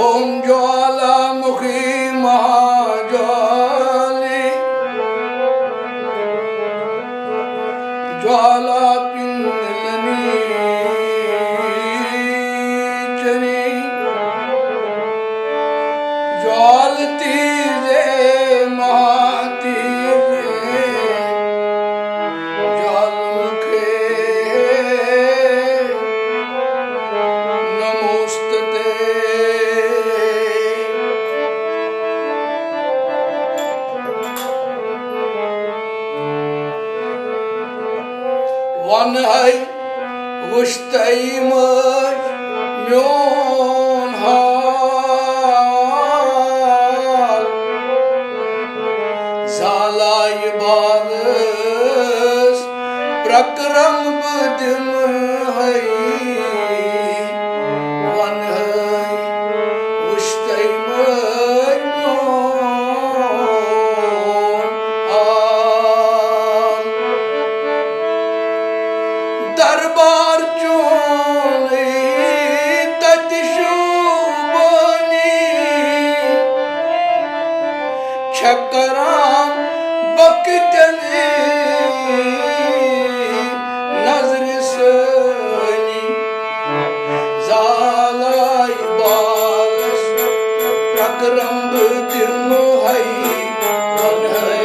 ओम ज्वालामुखी महाज्वाले ज्वाला पिंगलनी चरी ज्वालती जे महाती ज्वालमुखे नमोस्तुते। वन है वुश्तई मज म्योन हाल ज़ालाय बालस प्रक्रम बुद्धिम है वन है वुश्तई मज म्योन हाल दरबार चोली तत्शुबनी छकराम बकतने नजर सनी ज़ालाय बालस प्रक्रम बुद्धिम है वन है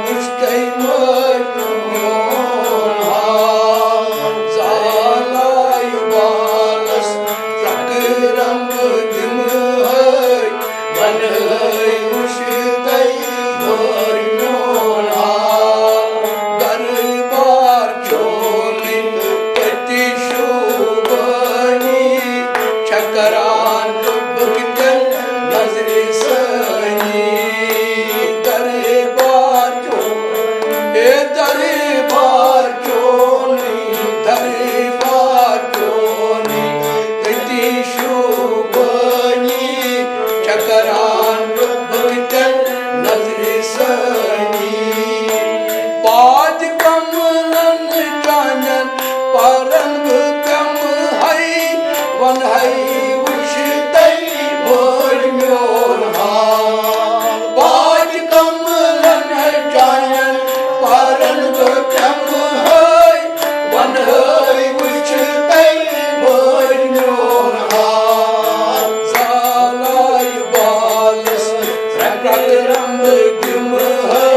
वुश्तई मज म्योन हाल ज़ालाय बालस प्रक्रम बुद्धिम है वन है वुश्तई मज म्योन हाल दरबार चोली तत्शुबनी छकरान बकतन नजर सनी दरबार चोली दरबार चोली तत्शुबनी छकरान बकतन नजर सनी पाद कमलन चानन परम कम है वन है वुश्तई मज म्योन हाल पाद कमलन चानन परम कम है वन है वुश्तई मज म्योन हाल ज़ालाय बालस प्रक्रम बुद्धिम है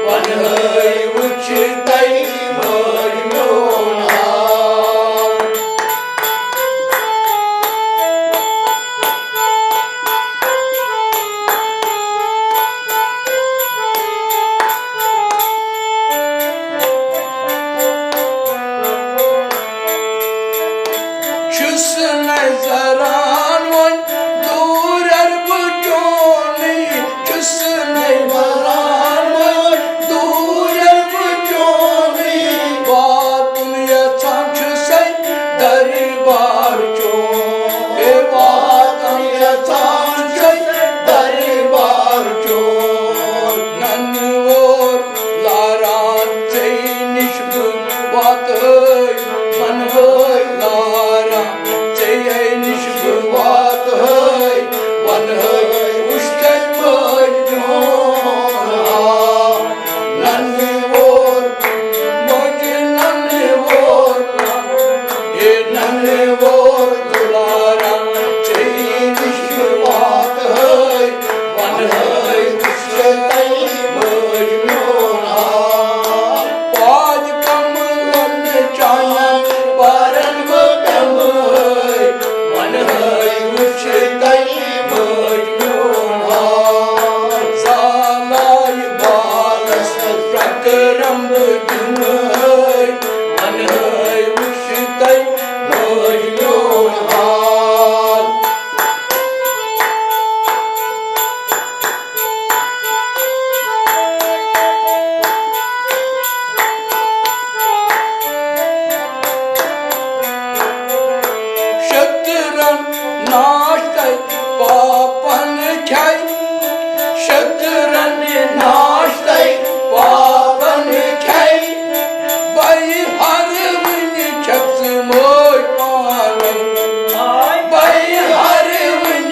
वन है वुश्तई मज म्योन हाल छुस नजरान वन दूर अरब चोली छुस नजरान वन दूर अरब चोली बातुम यथां छुसै दरबार चोली बातुम यथां छुसै दरबार चोली नन्वर लारान से निश्ब बात है मन है लारा से निश्ब बात है वन है वुश्तई मज म्योन हाल नन्वर मुझे नन्वर ये नन्वर दुलारा से निश्ब बात है वन है वुश्तई मज म्योन हाल पाद कमलन चानन परम कम है वन है वुश्तई मज म्योन हाल ज़ालाय बालस प्रक्रम बुद्धिम है वन है वुश्तई मज म्योन हाल शत्रन नाश्तै पापन छाई शत्रन नाश्तै पापन छाई भाई हर वन छक्स मोज पालन भाई हर वन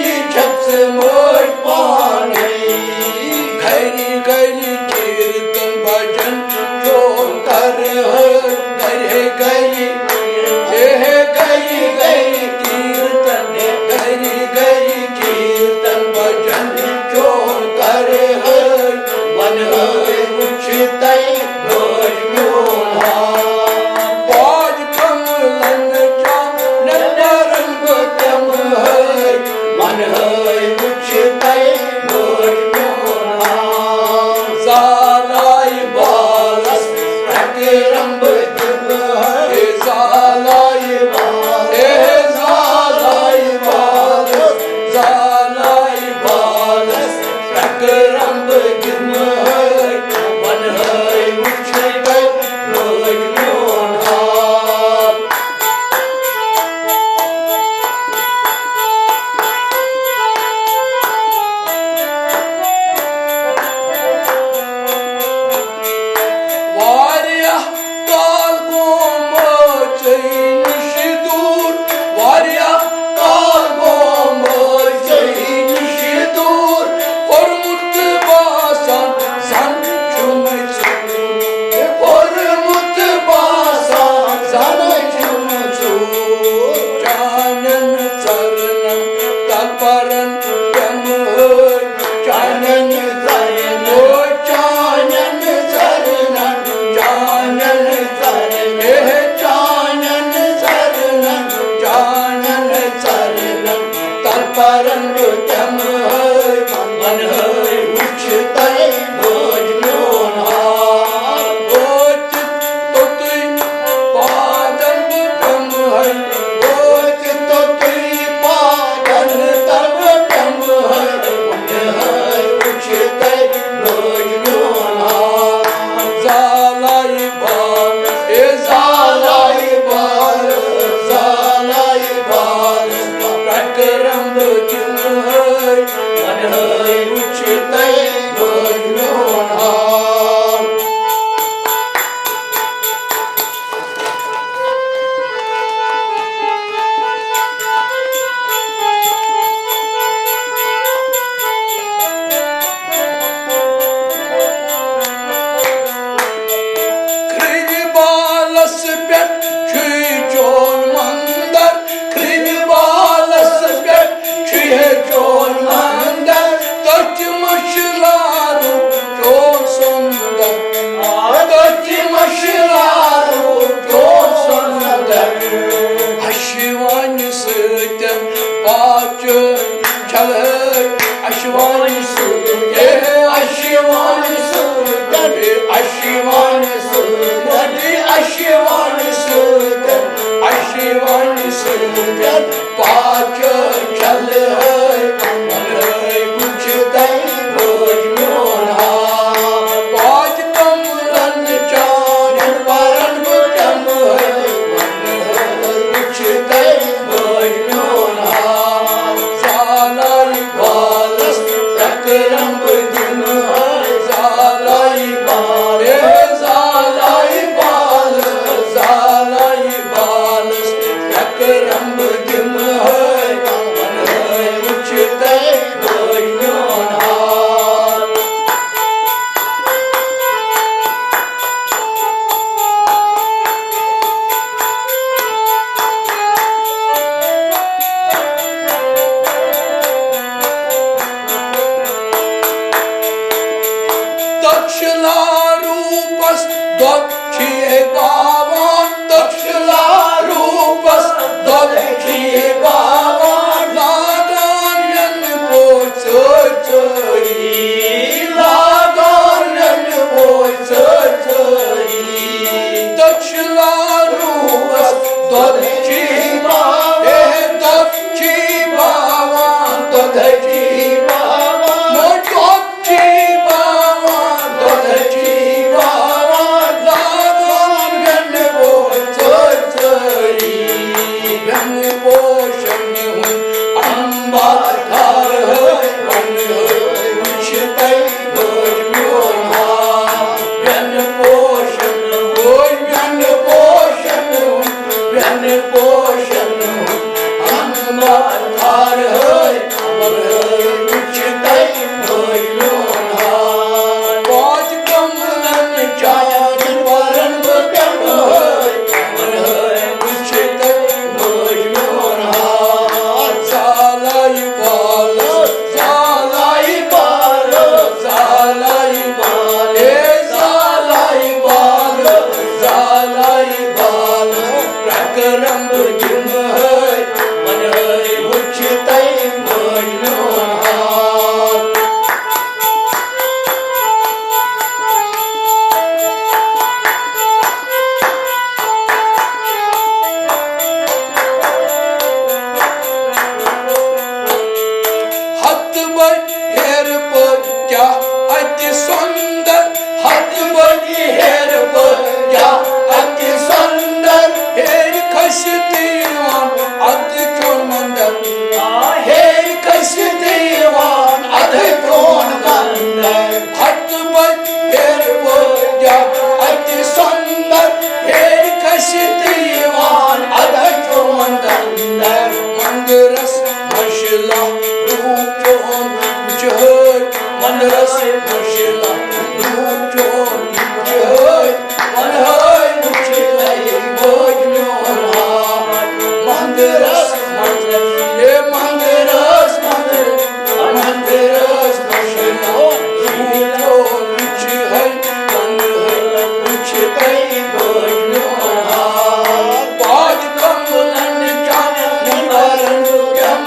बारन तम मन उछते भोज म्योन हाल वोच तो तुई पादन तम वोच तो तुई पादन तम तम मन उछते भोज म्योन हाल जालाई बाल ए जालाई बाल प्रकरम जिम मन उछते भोज म्योन हाल खृज बालस पेट छुई चोन मंदर खृज बालस पेट छुई चोन मंदर तच मशलारू चोन सुंदर तच मशलारू चोन सुंदर अश्वान सत पाच चल अश्वान सत अश्वान सत अश्वान सत अश्वान सत अश्वान सत पाच चल मन उछते भोज म्योन हाल पाच कमलन चान बारन तम मन उछते भोज म्योन हाल जालाई बालस प्रकरम जिम जालाई बाल जालाई बाल जालाई बालस प्रकरम जिम मन उछते भोज म्योन हाल दक्षला रूपस दक्षिणे बावन दक्षला रूपस दक्षिणे बावन लागान पोच चोरी लागान पोच चोरी दक्षला रूपस दक्षिणे बावन दक्षि बावन दक्षि बावन दक्षि बावन दक्षि बावन लागान पोच चोरी रंग पोषण अंबार खार मन उछते भोज म्योन हाल व्यन पोषण व्यन पोषण अंबार खार मन उछते भोज म्योन हाल पाँच कमलन चान बारन तम मन उछते भोज म्योन हाल जालाई बाल जालाई बाल जालाई बाल जालाई बाल जालाई बाल प्रकरम जिम मन उछते भोज म्योन हाल हत बड़ हेर पर क्या अति सुंदर हत बड़ हेर पर क्या अति सुंदर हेर खसती अति चोन मंदर हेर खसती अति चोन मंदर हत बड़ हेर पर क्या अति सुंदर हेर खसती अति चोन मंदर मंदिरस मशला रूप चोन मनरस मशला रूप चोन मन उछते भोज म्योन हाल मंदिरस मंदिरस मंदिरस मशला रूप चोन मन उछते भोज म्योन हाल पाँच कमलन चान बारन तम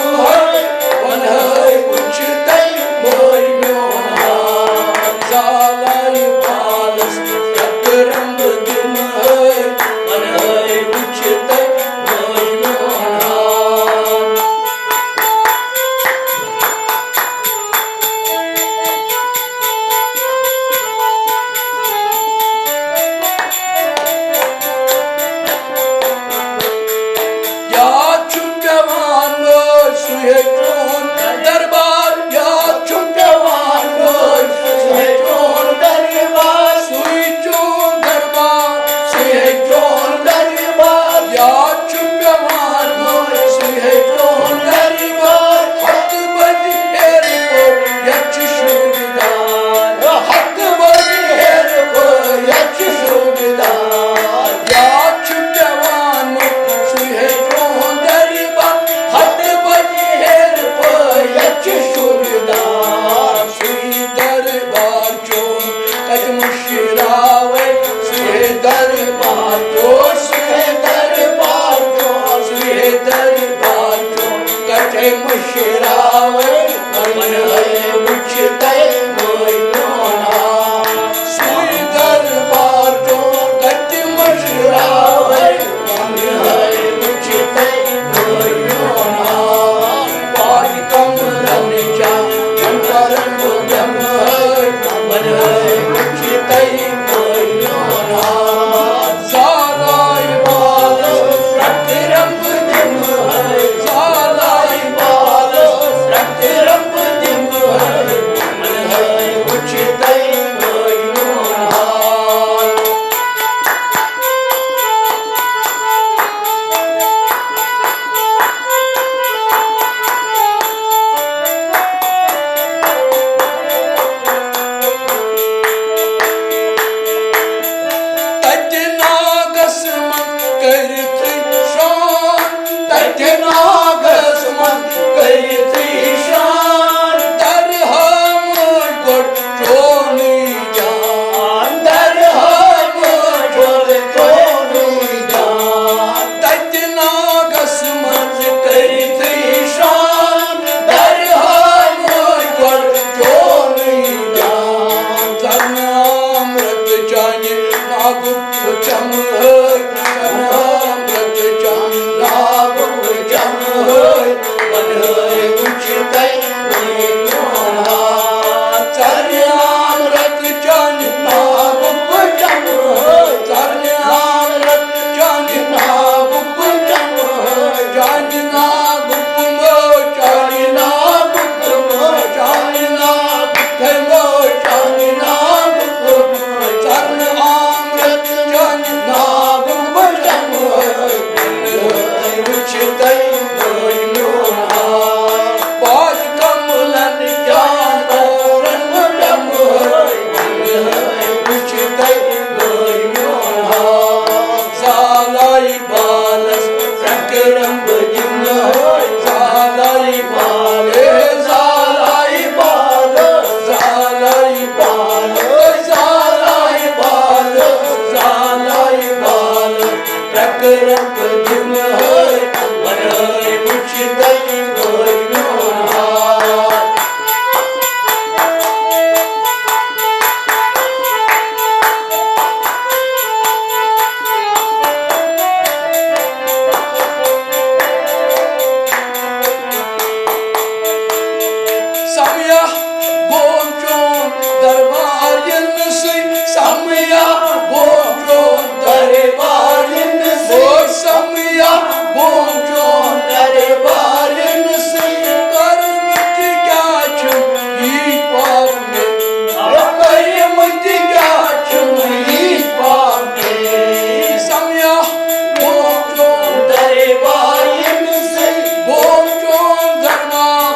मशरावे मन है उछते मोना सुई दरबार जो गट मशरावे मन है उछते मोना पाज कमलन जा अंतरन जम है मन है उछते मोना सालाई बाल रख रंग जिम है सालाई बाल रख रंग जिम है मन है उछते मोना तजनागस मन करती शान तजनागस मन करती शान दरहम गोट चोनी जान दरहम गोट चोनी जान तजनागस मन करती शान दरहम गोट चोनी जान धर्मामृत जाने नागुप चम है धर्मामृत जान नागुप चम है मन है उछते मोना धर्मामृत जान नागुप चम है धर्मामृत जान नागुप चम है जान नागुप मो जान नागुप मो जान नागुप मो जान नागुप धर्म अमृत जन नागुप जम उछते मोना पाज कमलन जान रंग जम उछते मोना सालाई बालस रंग रंग जिम सालाई बाल सालाई बाल सालाई बाल सालाई बाल सालाई बाल रंग रंग जिम मन है उछते मोना समया बोचों दरबार से समया बोचों दरबार से समया बोचों दरबार से कर मिट क्या छुई पाप में कर मिट क्या छुई पाप में समया बोचों दरबार से बोचों दरबार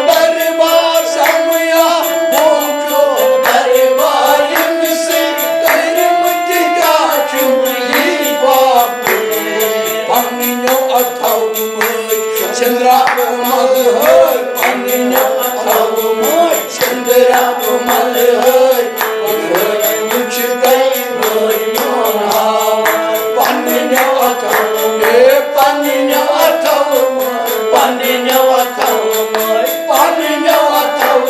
दरबार समया बोचो दरबार से कर मुझ क्या छुई बाप पन्नियों अथव चंद्रा मल है पन्नियों अथव चंद्रा मल है उछते मोना पन्नियों अथव पन्नियों अथव पन्नियों अथव पन्नियों अथव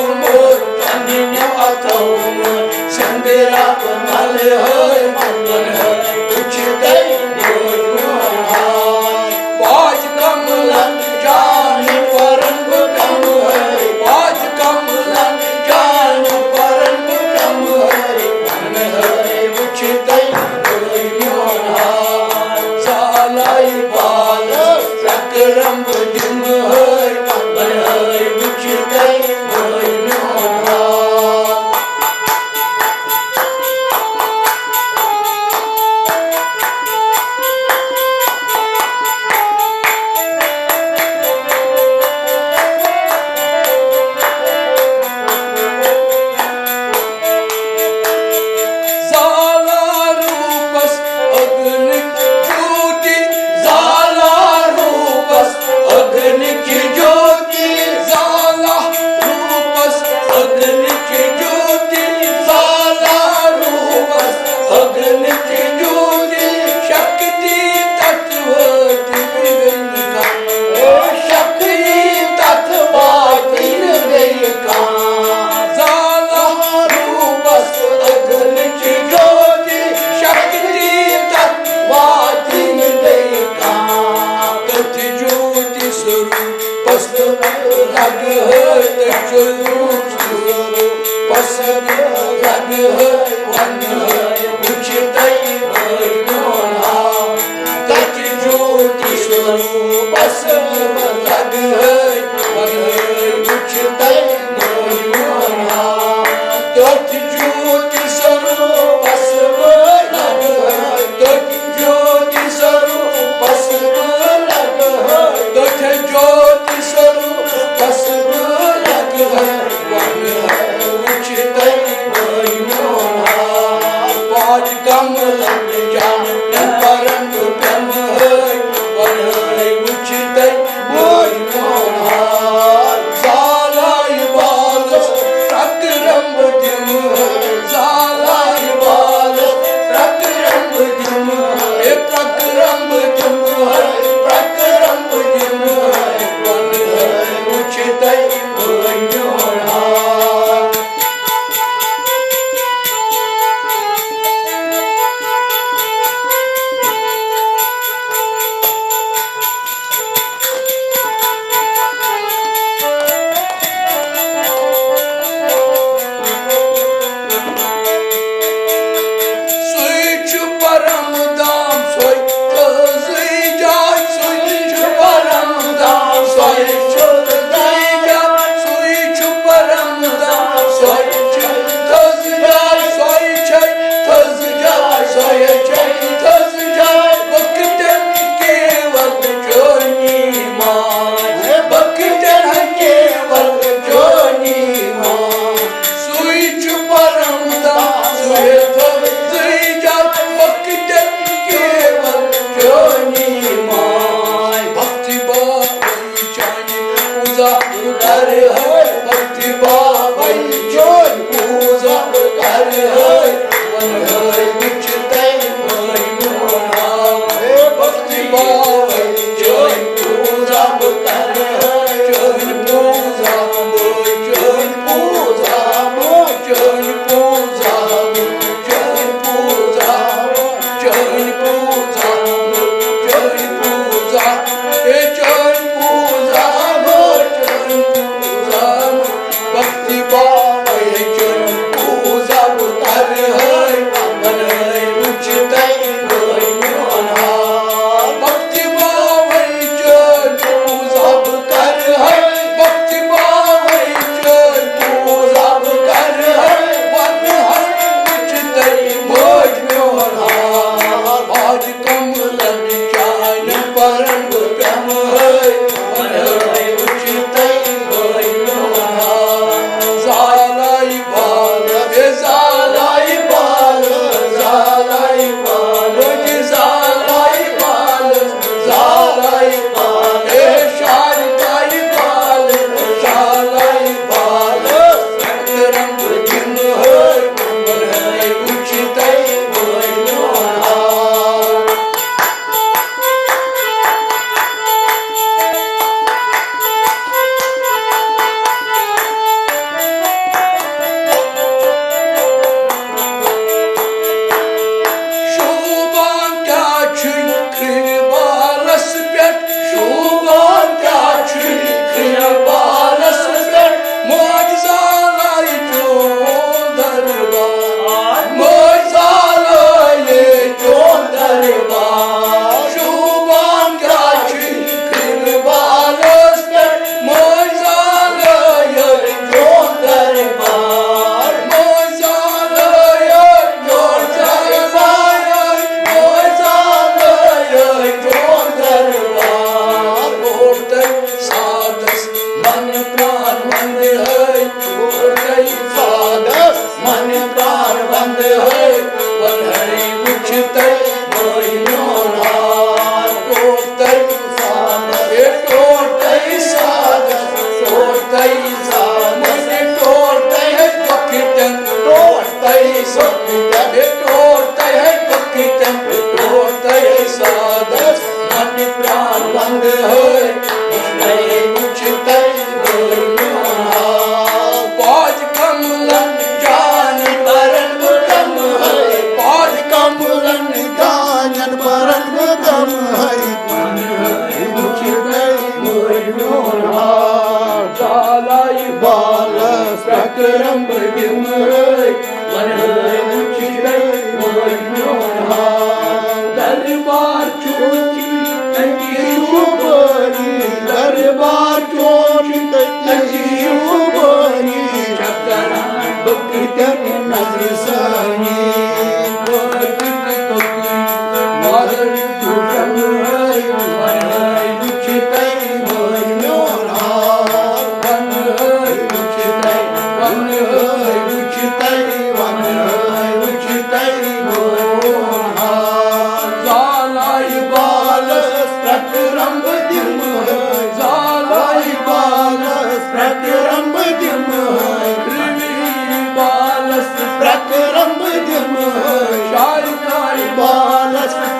पन्नियों अथव चंद्रा मल है मन है उछते मोना पाज कमलन जान परम कम है लग है तो चलूं बस लग है वन है कुछ तई मोना तक ज्योति स्वरूप बस लग है वन है कुछ तई मोना तक ज्योति स्वरूप बस लग है तक ज्योति स्वरूप बस लग है तक ज्योति स्वरूप बस लग है वन है कुछ तई मोना पाँच कम लग जा परम ब्रह्म है वन है कुछ तई मोना सालाय बाल प्रकरम दिम सालाय बाल प्रकरम दिम हे प्रकरम दिम है प्रकरम दिम है वन है कुछ तई Mona Switch param dam soy tazai jai switch param dam soy tazai jai switch param dam soy tazai jai soy tazai soy tazai jai bakten ke wal joni maan bakten ke wal joni maan switch param dam soy tazai bakten keval joni mai bhakti bhai chani puja kar hai bhakti bhai chani puja kar hai wan hai kuch tai mai mona bhakti bhai chani puja kar hai chani puja chani puja chani puja chani puja Jai Puja, Jai Puja, Jai Puja, Jai Puja, प्रकरम दिमय वनय उचितय मनोहा दरबार चोची तंगी शुभरी दरबार चोची तंगी शुभरी चकरा बकित नजर सानी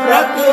प्रकरम